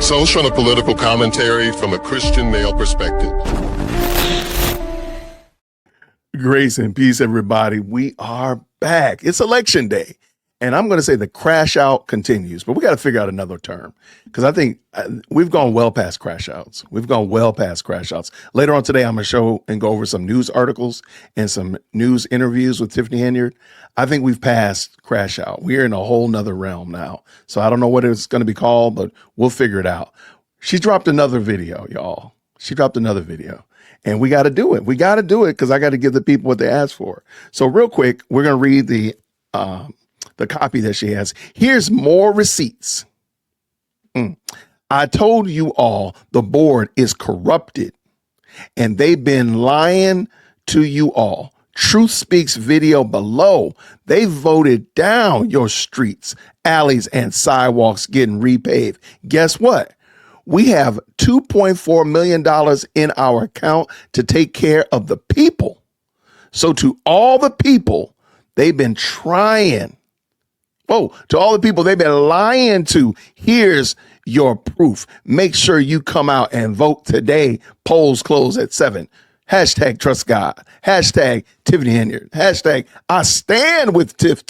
Social and political commentary from a Christian male perspective. Grace and peace, everybody. We are back. It's election day. And I'm going to say the crash out continues, but we got to figure out another term because I think we've gone well past crash outs. We've gone well past crash outs. Later on today, I'm going to show and go over some news articles and some news interviews with Tiffany Henyard. I think we've passed crash out. We're in a whole nother realm now. So I don't know what it's going to be called, but we'll figure it out. She dropped another video, y'all. She dropped another video. And we got to do it. We got to do it because I got to give the people what they asked for. So real quick, we're going to read the copy that she has. Here's more receipts. I told you all the board is corrupted and they've been lying to you all. Truth Speaks video below. They voted down your streets, alleys, and sidewalks getting repaved. Guess what? We have $2.4 million in our account to take care of the people. So to all the people they've been trying, to all the people they've been lying to, here's your proof. Make sure you come out and vote today. Polls close at 7. Hashtag trust God. Hashtag Tiffany Henyard. Hashtag I stand with Tiff.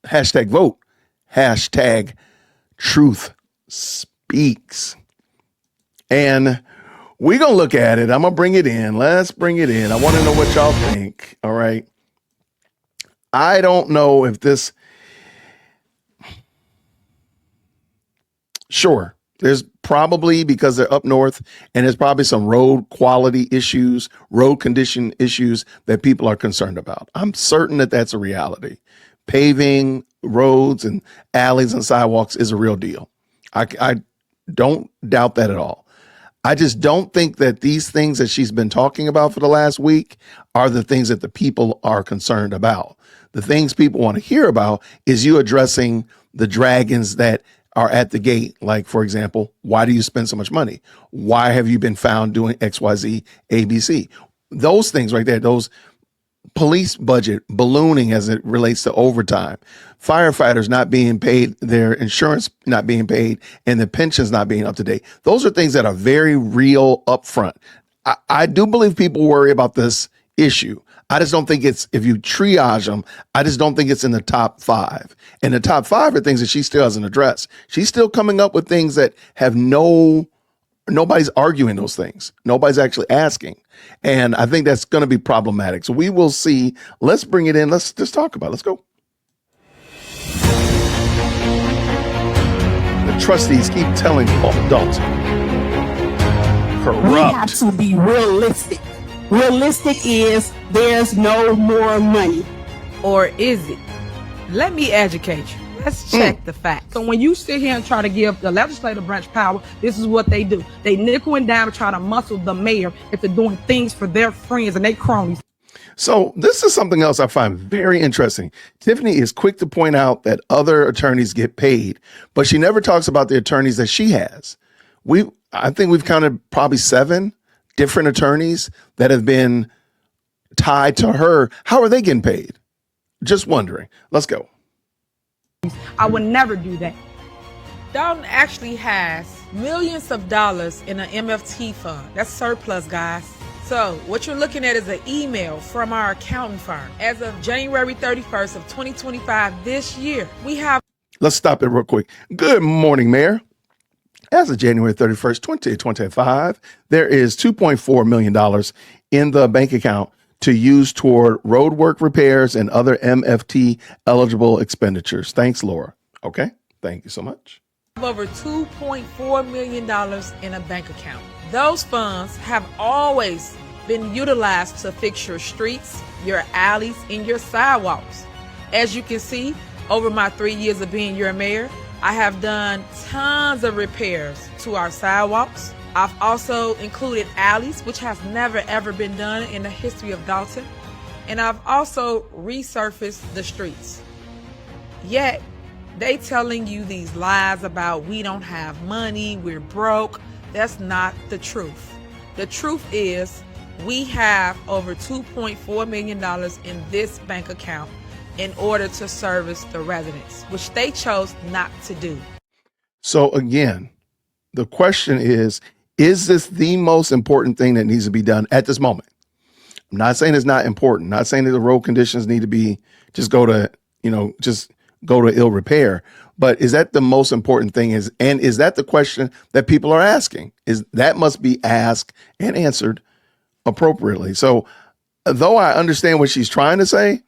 Hashtag vote. Hashtag truth speaks. And we're going to look at it. I'm going to bring it in. Let's bring it in. I want to know what y'all think. All right. I don't know if this. Sure. There's probably, because they're up north, and there's probably some road quality issues, road condition issues that people are concerned about. I'm certain that that's a reality. Paving roads and alleys and sidewalks is a real deal. I don't doubt that at all. I just don't think that these things that she's been talking about for the last week are the things that the people are concerned about. The things people want to hear about is you addressing the dragons that are at the gate. Like, for example, why do you spend so much money? Why have you been found doing XYZ, ABC? Those things right there, those police budget ballooning as it relates to overtime, firefighters not being paid, their insurance not being paid, and the pensions not being up to date. Those are things that are very real upfront. I do believe people worry about this issue. I just don't think it's, if you triage them, I just don't think it's in the top 5. And the top 5 are things that she still hasn't addressed. She's still coming up with things that have nobody's arguing those things. Nobody's actually asking. And I think that's going to be problematic. So we will see. Let's bring it in. Let's just talk about it. Let's go. The trustees keep telling adults, corrupt. We have to be realistic. Realistic is there's no more money. Or is it? Let me educate you. Let's check the facts. So when you sit here and try to give the legislative branch power, this is what they do. They nickel and dime and try to muscle the mayor into doing things for their friends and their cronies. So this is something else I find very interesting. Tiffany is quick to point out that other attorneys get paid, but she never talks about the attorneys that she has. I think we've counted probably 7 different attorneys that have been tied to her. How are they getting paid? Just wondering. Let's go. I would never do that. Dalton actually has millions of dollars in an MFT fund. That's surplus, guys. So what you're looking at is an email from our accounting firm. As of January 31st of 2025 this year, we have. Let's stop it real quick. Good morning, Mayor. As of January 31st, 2025, there is $2.4 million in the bank account to use toward road work repairs and other MFT eligible expenditures. Thanks, Laura. Okay. Thank you so much. Over $2.4 million in a bank account. Those funds have always been utilized to fix your streets, your alleys, and your sidewalks. As you can see, over my 3 years of being your mayor, I have done tons of repairs to our sidewalks. I've also included alleys, which has never ever been done in the history of Dalton. And I've also resurfaced the streets. Yet, they telling you these lies about we don't have money, we're broke. That's not the truth. The truth is we have over $2.4 million in this bank account in order to service the residents, which they chose not to do. So again, the question is this the most important thing that needs to be done at this moment? I'm not saying it's not important. Not saying that the road conditions need to be just go to ill repair. But is that the most important thing? Is that the question that people are asking? Is that must be asked and answered appropriately. So though I understand what she's trying to say,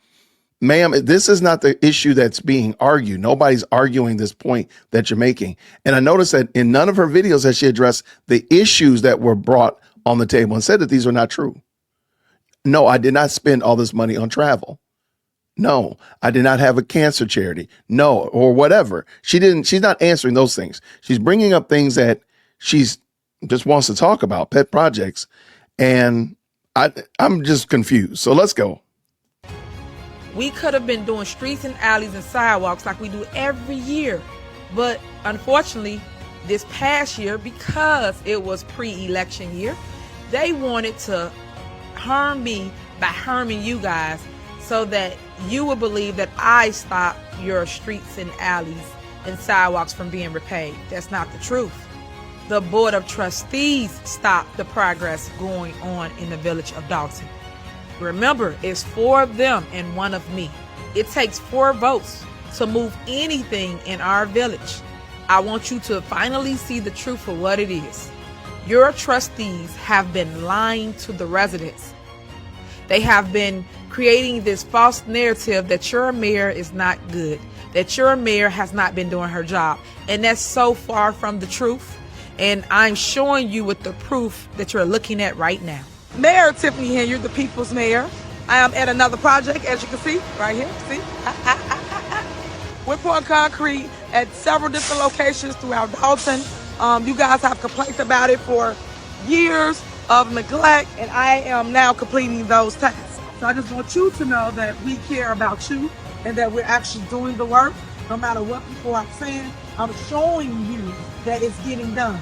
ma'am, this is not the issue that's being argued. Nobody's arguing this point that you're making. And I noticed that in none of her videos has she addressed the issues that were brought on the table and said that these are not true. No, I did not spend all this money on travel. No, I did not have a cancer charity. No, or whatever. She's not answering those things. She's bringing up things that she's just wants to talk about, pet projects. And I'm just confused. So let's go. We could have been doing streets and alleys and sidewalks like we do every year. But unfortunately, this past year, because it was pre-election year, they wanted to harm me by harming you guys so that you would believe that I stopped your streets and alleys and sidewalks from being repaid. That's not the truth. The Board of Trustees stopped the progress going on in the village of Dalton. Remember, it's 4 of them and 1 of me. It takes 4 votes to move anything in our village. I want you to finally see the truth for what it is. Your trustees have been lying to the residents. They have been creating this false narrative that your mayor is not good, that your mayor has not been doing her job. And that's so far from the truth. And I'm showing you with the proof that you're looking at right now. Mayor Tiffany Henyard, the people's mayor. I am at another project, as you can see, right here. See? We're pouring concrete at several different locations throughout Dalton. You guys have complaints about it for years of neglect, and I am now completing those tasks. So I just want you to know that we care about you and that we're actually doing the work. No matter what people are saying, I'm showing you that it's getting done.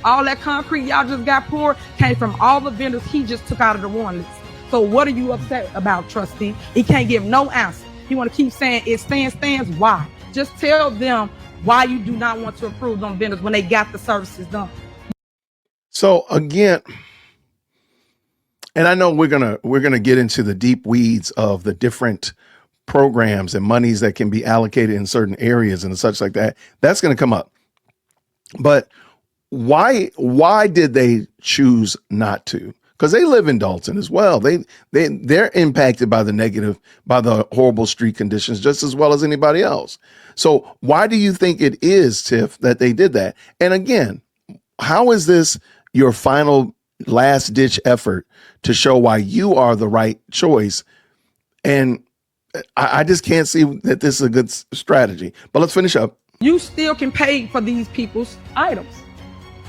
All that concrete y'all just got poured came from all the vendors he just took out of the warrant list. So what are you upset about, trustee? He can't give no answer. He want to keep saying it stands. Why? Just tell them why you do not want to approve them vendors when they got the services done. So again, and I know we're gonna get into the deep weeds of the different programs and monies that can be allocated in certain areas and such like that. That's going to come up. But why did they choose not to? Because they live in Dalton as well. They're impacted by the horrible street conditions just as well as anybody else. So why do you think it is, Tiff, that they did that? And again, how is this your final last ditch effort to show why you are the right choice? And I just can't see that this is a good strategy. But let's finish up. You still can pay for these people's items.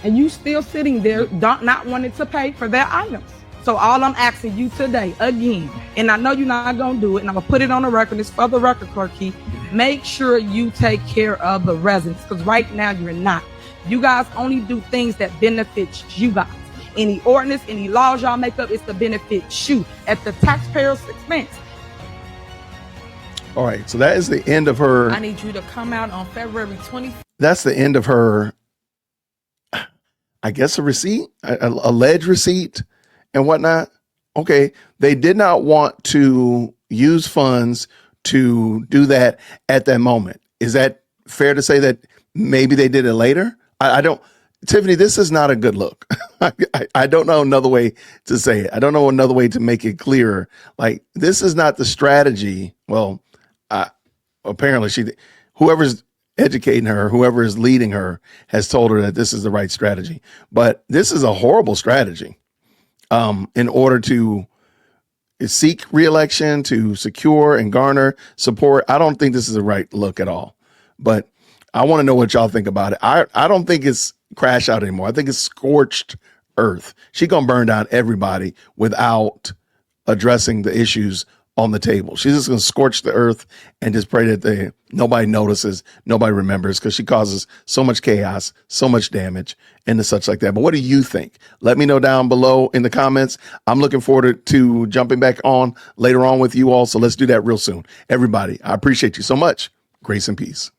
And you still sitting there not wanting to pay for their items. So all I'm asking you today, again, and I know you're not going to do it, and I'm going to put it on the record, it's for the record, Clerk Key, make sure you take care of the residents, because right now you're not. You guys only do things that benefit you guys. Any ordinance, any laws y'all make up, it's to benefit you at the taxpayer's expense. All right, so that is the end of her. I need you to come out on February 20th. That's the end of her, I guess, a receipt, alleged receipt and whatnot. Okay, they did not want to use funds to do that at that moment. Is that fair to say that maybe they did it later? I don't, Tiffany, this is not a good look. I don't know another way to say it. I don't know another way to make it clearer. Like, this is not the strategy. Well, apparently whoever's educating her, whoever is leading her, has told her that this is the right strategy. But this is a horrible strategy in order to seek reelection, to secure and garner support. I don't think this is the right look at all. But I want to know what y'all think about it. I don't think it's crash out anymore. I think it's scorched earth. She gonna burn down everybody without addressing the issues on the table. She's just gonna scorch the earth and just pray that nobody notices, nobody remembers, because she causes so much chaos, so much damage, and such like that. But what do you think? Let me know down below in the comments. I'm looking forward to jumping back on later on with you all. So let's do that real soon. Everybody, I appreciate you so much. Grace and peace.